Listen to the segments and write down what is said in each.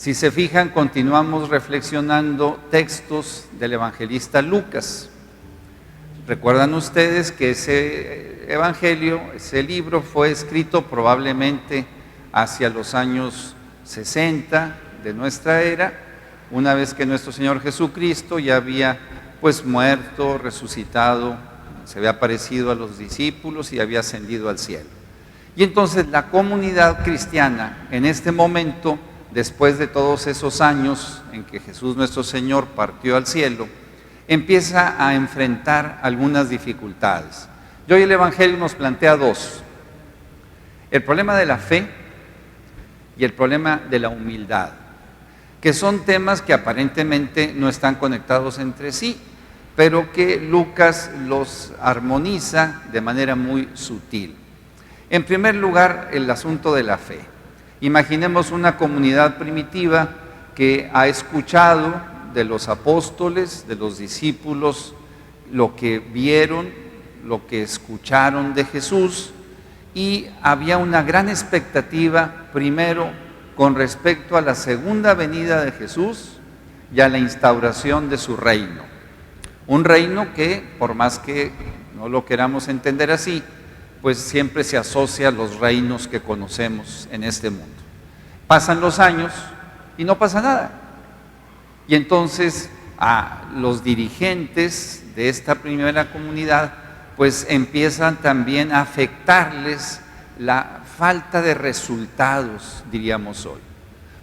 Si se fijan, continuamos reflexionando textos del evangelista Lucas. Recuerdan ustedes que ese evangelio, ese libro fue escrito probablemente hacia los años 60 de nuestra era, una vez que nuestro Señor Jesucristo ya había pues muerto, resucitado, se había aparecido a los discípulos y había ascendido al cielo. Y entonces la comunidad cristiana en este momento, después de todos esos años en que Jesús nuestro Señor partió al cielo, empieza a enfrentar algunas dificultades. Y hoy el Evangelio nos plantea dos: el problema de la fe y el problema de la humildad, que son temas que aparentemente no están conectados entre sí, pero que Lucas los armoniza de manera muy sutil. En primer lugar, el asunto de la fe. Imaginemos una comunidad primitiva que ha escuchado de los apóstoles, de los discípulos, lo que vieron, lo que escucharon de Jesús, y había una gran expectativa, primero, con respecto a la segunda venida de Jesús y a la instauración de su reino. Un reino que, por más que no lo queramos entender así, pues siempre se asocia a los reinos que conocemos en este mundo. Pasan los años y no pasa nada. Y entonces a los dirigentes de esta primera comunidad pues empiezan también a afectarles la falta de resultados, diríamos hoy.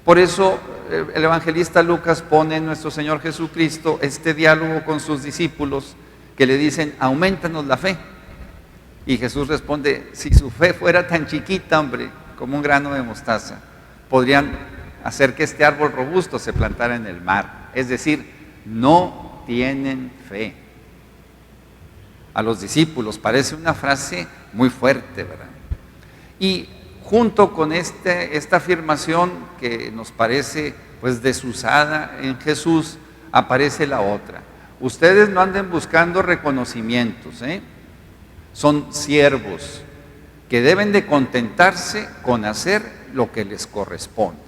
Por eso el evangelista Lucas pone en nuestro Señor Jesucristo este diálogo con sus discípulos que le dicen: aumentanos la fe. Y Jesús responde: si su fe fuera tan chiquita, hombre, como un grano de mostaza, podrían hacer que este árbol robusto se plantara en el mar. Es decir, no tienen fe. A los discípulos parece una frase muy fuerte, ¿verdad? Y junto con esta afirmación que nos parece pues desusada en Jesús, aparece la otra: ustedes no anden buscando reconocimientos, son siervos que deben de contentarse con hacer lo que les corresponde.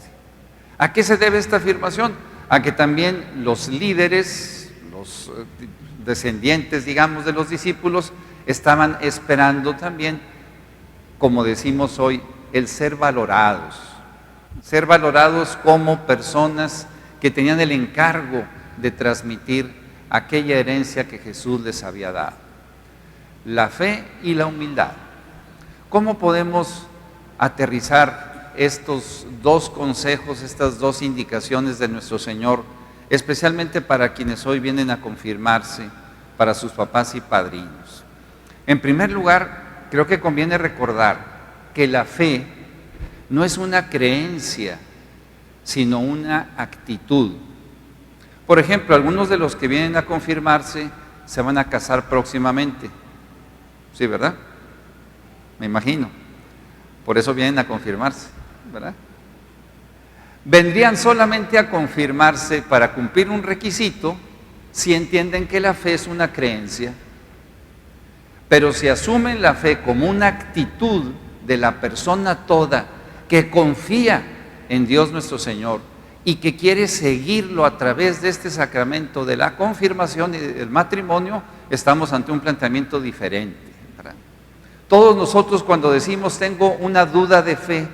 ¿A qué se debe esta afirmación? A que también los líderes, los descendientes, digamos, de los discípulos, estaban esperando también, como decimos hoy, el ser valorados como personas que tenían el encargo de transmitir aquella herencia que Jesús les había dado. La fe y la humildad. ¿Cómo podemos aterrizar estos dos consejos, estas dos indicaciones de nuestro Señor, especialmente para quienes hoy vienen a confirmarse, para sus papás y padrinos? En primer lugar, creo que conviene recordar que la fe no es una creencia, sino una actitud. Por ejemplo, algunos de los que vienen a confirmarse se van a casar próximamente. Sí, ¿verdad? Me imagino. Por eso vienen a confirmarse, ¿verdad? Vendrían solamente a confirmarse para cumplir un requisito si entienden que la fe es una creencia. Pero si asumen la fe como una actitud de la persona toda que confía en Dios nuestro Señor y que quiere seguirlo a través de este sacramento de la confirmación y del matrimonio, estamos ante un planteamiento diferente, ¿verdad? Todos nosotros, cuando decimos tengo una duda de fe,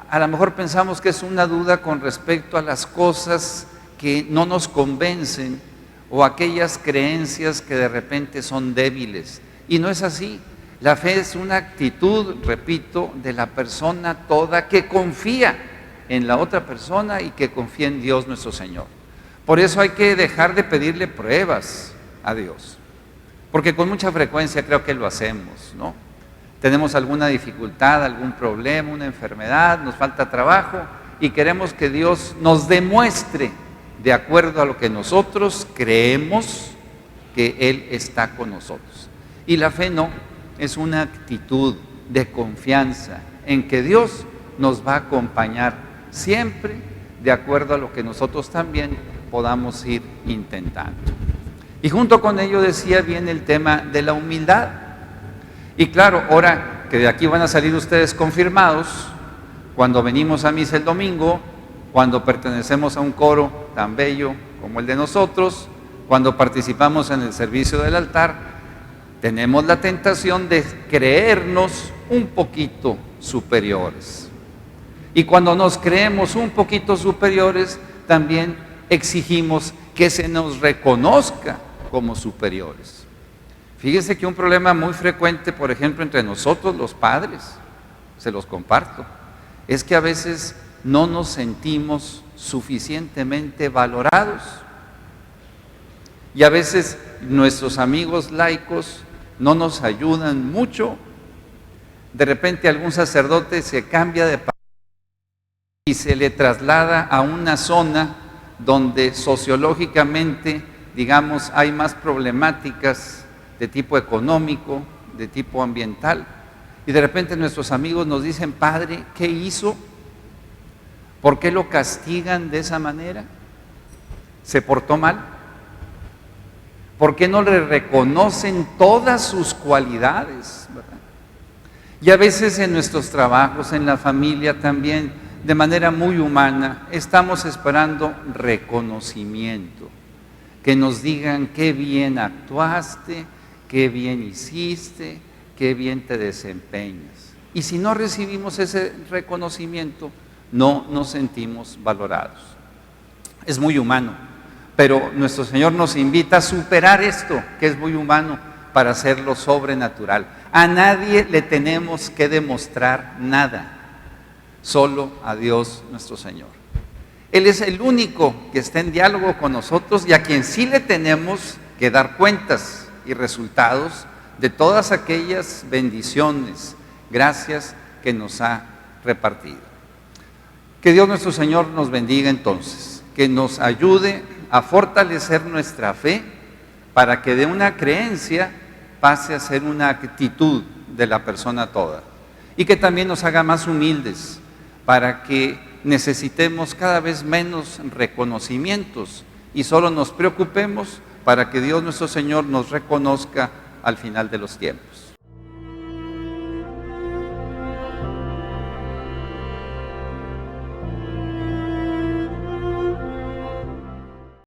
a lo mejor pensamos que es una duda con respecto a las cosas que no nos convencen o aquellas creencias que de repente son débiles. Y no es así. La fe es una actitud, repito, de la persona toda que confía en la otra persona y que confía en Dios nuestro Señor. Por eso hay que dejar de pedirle pruebas a Dios, porque con mucha frecuencia creo que lo hacemos, ¿no? Tenemos alguna dificultad, algún problema, una enfermedad, nos falta trabajo y queremos que Dios nos demuestre, de acuerdo a lo que nosotros creemos, que Él está con nosotros. Y la fe no, es una actitud de confianza en que Dios nos va a acompañar siempre de acuerdo a lo que nosotros también podamos ir intentando. Y junto con ello, decía, viene el tema de la humildad. Y claro, ahora que de aquí van a salir ustedes confirmados, cuando venimos a misa el domingo, cuando pertenecemos a un coro tan bello como el de nosotros, cuando participamos en el servicio del altar, tenemos la tentación de creernos un poquito superiores. Y cuando nos creemos un poquito superiores, también exigimos que se nos reconozca como superiores. Fíjese que un problema muy frecuente, por ejemplo, entre nosotros los padres, se los comparto, es que a veces no nos sentimos suficientemente valorados. Y a veces nuestros amigos laicos no nos ayudan mucho. De repente algún sacerdote se cambia de país y se le traslada a una zona donde sociológicamente, digamos, hay más problemáticas de tipo económico, de tipo ambiental. Y de repente nuestros amigos nos dicen: padre, ¿qué hizo? ¿Por qué lo castigan de esa manera? ¿Se portó mal? ¿Por qué no le reconocen todas sus cualidades? ¿Verdad? Y a veces en nuestros trabajos, en la familia también, de manera muy humana, estamos esperando reconocimiento, que nos digan qué bien actuaste, qué bien hiciste, qué bien te desempeñas. Y si no recibimos ese reconocimiento, no nos sentimos valorados. Es muy humano, pero nuestro Señor nos invita a superar esto, que es muy humano, para hacerlo sobrenatural. A nadie le tenemos que demostrar nada, solo a Dios nuestro Señor. Él es el único que está en diálogo con nosotros y a quien sí le tenemos que dar cuentas y resultados de todas aquellas bendiciones, gracias que nos ha repartido. Que Dios nuestro Señor nos bendiga entonces, que nos ayude a fortalecer nuestra fe para que de una creencia pase a ser una actitud de la persona toda, y que también nos haga más humildes para que necesitemos cada vez menos reconocimientos y solo nos preocupemos para que Dios nuestro Señor nos reconozca al final de los tiempos.